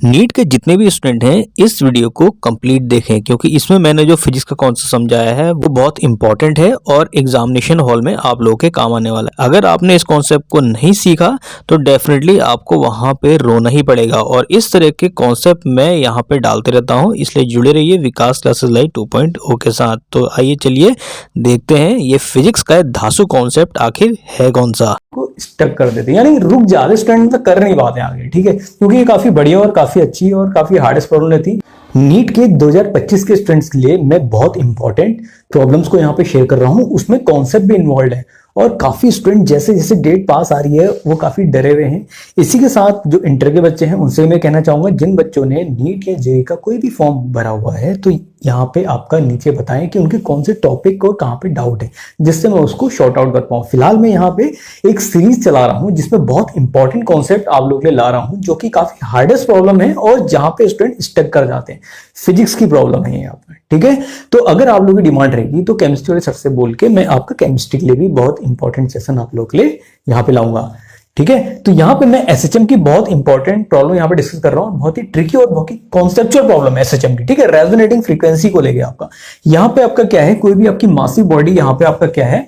NEET के जितने भी स्टूडेंट हैं इस वीडियो को कंप्लीट देखें क्योंकि इसमें मैंने जो फिजिक्स का कॉन्सेप्ट समझाया है वो बहुत इंपॉर्टेंट है और एग्जामिनेशन हॉल में आप लोगों के काम आने वाला है। अगर आपने इस कॉन्सेप्ट को नहीं सीखा तो डेफिनेटली आपको वहां पे रोना ही पड़ेगा और इस तरह के कॉन्सेप्ट मैं यहाँ पे डालते रहता हूँ, इसलिए जुड़े रहिए विकास क्लासेस लाइव 2.0 के साथ। तो आइए चलिए देखते हैं ये फिजिक्स का धांसू कॉन्सेप्ट आखिर है कौन सा। को स्टक कर देते हैं, यानी रुक जाते स्टूडेंट तक कर नहीं पाते आगे। ठीक है, क्योंकि ये काफी बढ़िया और काफी अच्छी और काफी हार्डेस्ट प्रॉब्लम रहती। नीट के 2025 के स्टूडेंट्स के लिए मैं बहुत इंपॉर्टेंट प्रॉब्लम्स को यहाँ पे शेयर कर रहा हूँ, उसमें कॉन्सेप्ट भी इन्वॉल्व है और काफी स्टूडेंट जैसे जैसे डेट पास आ रही है वो काफी डरे हुए हैं। इसी के साथ जो इंटर के बच्चे हैं उनसे मैं कहना चाहूंगा, जिन बच्चों ने नीट या जेईई का कोई भी फॉर्म भरा हुआ है तो यहाँ पे आपका नीचे बताएं कि उनके कौन से टॉपिक को कहाँ पे डाउट है, जिससे मैं उसको शॉर्ट आउट कर पाऊँ। फिलहाल मैं यहाँ पे एक सीरीज चला रहा हूँ जिसमें बहुत इंपॉर्टेंट कॉन्सेप्ट आप लोग के लिए ला रहा हूँ, जो कि काफी हार्डेस्ट प्रॉब्लम है और जहां पे स्टूडेंट स्टक कर जाते हैं। फिजिक्स की प्रॉब्लम है यहाँ पे। ठीक है, तो अगर आप लोगों की डिमांड रहेगी तो केमिस्ट्री वाले सर से बोल के मैं आपका केमिस्ट्री के लिए भी बहुत इंपॉर्टेंट सेशन आप लोग के लिए यहाँ पे लाऊंगा। ठीक है, तो यहाँ पे मैं एसएचएम की बहुत इंपॉर्टेंट प्रॉब्लम यहाँ पे डिस्कस कर रहा हूँ, बहुत ही ट्रिकी और बहुत ही कॉन्सेप्चुअल प्रॉब्लम है एसएचएम की। ठीक है, रेजोनेटिंग फ्रीक्वेंसी को लेके आपका यहाँ पे आपका क्या है, कोई भी आपकी मासिव बॉडी यहाँ पे आपका क्या है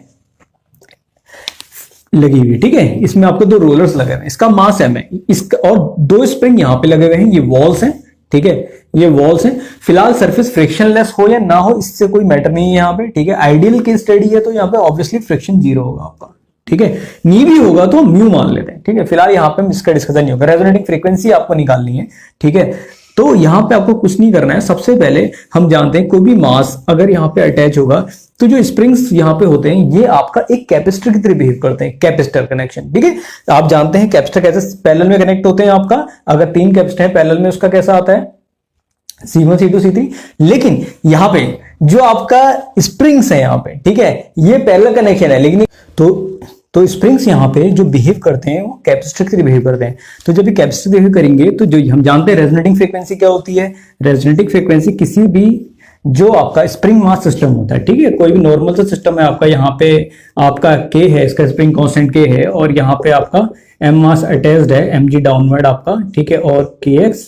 लगी हुई। ठीक है, इसमें आपको दो रोलर्स लगे हुए हैं, इसका मास एम है, इसका और दो स्प्रिंग यहाँ पे लगे हुए हैं, ये वॉल्स हैं। ठीक है, ये वॉल्स हैं। फिलहाल सरफेस फ्रिक्शनलेस हो या ना हो इससे कोई मैटर नहीं है यहाँ पे। ठीक है, आइडियल केस स्टडी है तो यहाँ पे ऑब्वियसली फ्रिक्शन 0 होगा आपका। ठीक है, नी भी होगा तो म्यू मान लेते हैं। ठीक है, फिलहाल यहाँ पे इसका डिस्कशन नहीं होगा, रेजोनेटिंग फ्रीक्वेंसी आपको निकालनी है। ठीक है, तो यहाँ पे आपको कुछ नहीं करना है। सबसे पहले हम जानते हैं कोई भी मास अगर यहाँ पे अटैच होगा तो जो स्प्रिंग्स यहाँ पे होते हैं ये आपका एक कैपेसिटर की तरह बिहेव करते हैं, कैपेसिटर कनेक्शन। ठीक है, आप जानते हैं कैपेसिटर कैसे पैरेलल में कनेक्ट होते हैं। आपका अगर 3 कैपेसिटर है पैरेलल में, उसका कैसा आता है C1 C2 C3। लेकिन यहाँ पे जो आपका स्प्रिंग्स है यहाँ पे, ठीक है, ये पैरेलल कनेक्शन है, लेकिन तो स्प्रिंग्स यहाँ पे जो बिहेव करते हैं वो कैपेसिटर की तरह बिहेव करते हैं। तो जब ये कैपेसिटर बिहेव करेंगे तो जो हम जानते हैं रेजोनेटिंग फ्रीक्वेंसी क्या होती है। रेजोनेटिंग फ्रीक्वेंसी किसी भी जो आपका स्प्रिंग मास सिस्टम होता है, ठीक है, कोई भी नॉर्मल सा सिस्टम है आपका, यहाँ पे आपका K है, इसका स्प्रिंग कांस्टेंट K है और यहाँ पे आपका M मास अटैच्ड है, mg डाउनवर्ड आपका। ठीक है, और kx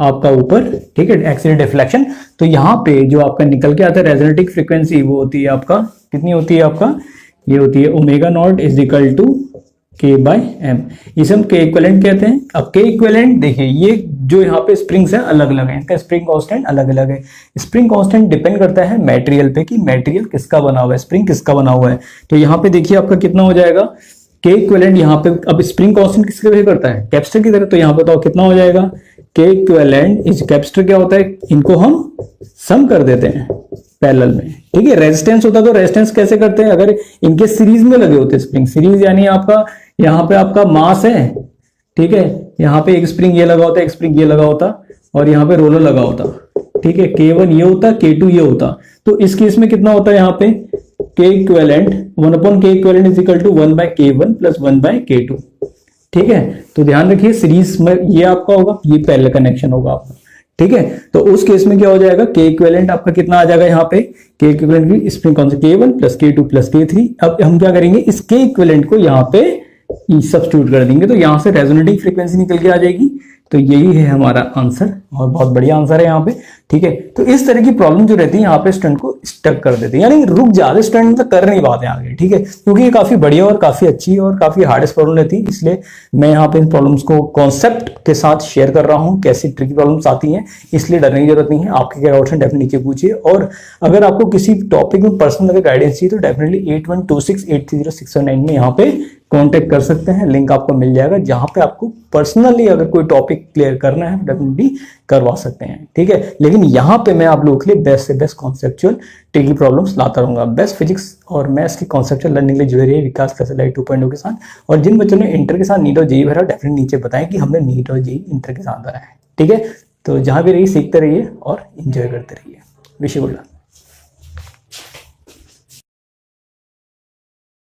आपका ऊपर। ठीक है, एक्सीडेंट डिफ्लेक्शन। तो यहाँ पे जो आपका निकल के आता है रेजोनेटिंग फ्रीक्वेंसी वो होती है आपका, कितनी होती है आपका, ये होती है omega not is equal to K by M। इसे हम K इक्विवेलेंट कहते हैं। अब K इक्विवेलेंट देखिए, ये जो यहाँ पे स्प्रिंग्स है अलग अलग है, इनका स्प्रिंग कांस्टेंट अलग अलग है। स्प्रिंग कांस्टेंट डिपेंड करता है मटेरियल पे कि मटेरियल किसका बना हुआ है, स्प्रिंग किसका बना हुआ है। तो यहाँ पे देखिए आपका कितना हो जाएगा K इक्विवेलेंट। यहाँ पे अब स्प्रिंग कांस्टेंट किसके बिहेव करता है, कैपेसिटर की तरह। तो यहाँ बताओ कितना हो जाएगा, K इक्विवेलेंट इज कैपेसिटर क्या होता है, इनको हम सम कर देते हैं पैरेलल में। ठीक है, रेजिस्टेंस होता तो रेजिस्टेंस कैसे करते हैं, अगर इनके सीरीज में लगे होते स्प्रिंग, सीरीज यानी आपका यहाँ पे आपका मास है। ठीक है, यहाँ पे एक स्प्रिंग ये लगा होता, एक स्प्रिंग ये लगा होता और यहाँ पे रोलर लगा होता। ठीक है, K1 ये होता, K2 ये होता। तो इस केस में कितना होता है यहाँ पे K equivalent 1/K equivalent is equal to 1/K1 plus 1/K2। ठीक है, तो ध्यान रखिए सीरीज में ये आपका होगा, ये पैरेलल कनेक्शन होगा आपका। ठीक है, तो उस केस में क्या हो जाएगा, K इक्विवेलेंट आपका कितना आ जाएगा यहाँ पे, K इक्विवेलेंट की स्प्रिंग कौन सा K1 plus K2 plus K3। अब हम क्या करेंगे, इस K इक्विवेलेंट को यहाँ पे सब्स्टिट्यूट कर देंगे तो यहाँ से रेजोनेटिंग फ्रीक्वेंसी निकल के आ जाएगी। तो यही है हमारा आंसर और बहुत बढ़िया आंसर है यहाँ पे। ठीक है, तो इस तरह की प्रॉब्लम जो रहती है यहाँ पे स्टूडेंट को स्टक कर देते हैं, यानी रुक जाते स्टूडेंट मतलब कर नहीं पाते आगे। ठीक है, क्योंकि ये काफी बढ़िया और काफी अच्छी और काफी हार्डेस्ट प्रॉब्लम रहती है, इसलिए मैं यहाँ पे इन प्रॉब्लम्स को कॉन्सेप्ट के साथ शेयर कर रहा हूँ, कैसी ट्रिकी प्रॉब्लम्स आती हैं, इसलिए डरने की जरूरत नहीं है। आपके क्या डाउट्स हैं डेफिनेटली नीचे पूछिए, और अगर आपको किसी टॉपिक में पर्सनल अगर गाइडेंस चाहिए तो डेफिनेटली 8126830679 में यहाँ पे कांटेक्ट कर सकते हैं, लिंक आपको मिल जाएगा, जहां पे आपको पर्सनली अगर कोई टॉपिक क्लियर करना है डेफिनेटली करवा सकते हैं। ठीक है, लेकिन यहाँ पे मैं आप लोगों के लिए बेस्ट से बेस्ट कॉन्सेप्चुअल ट्रिकी प्रॉब्लम्स लाता रहूंगा। बेस्ट फिजिक्स और मैथ्स की कॉन्सेप्चुअल लर्निंग के लिए जुड़े रहिए विकास क्लासेस लाइव 2.0 के साथ। और जिन बच्चों ने इंटर के साथ नीट और जेईई भरा डेफिनेटली नीचे बताएं कि हमने नीट और जेईई इंटर के साथ भरा है। ठीक है, तो जहां भी रहिए सीखते रहिए और एंजॉय करते रहिए। Wish you good luck.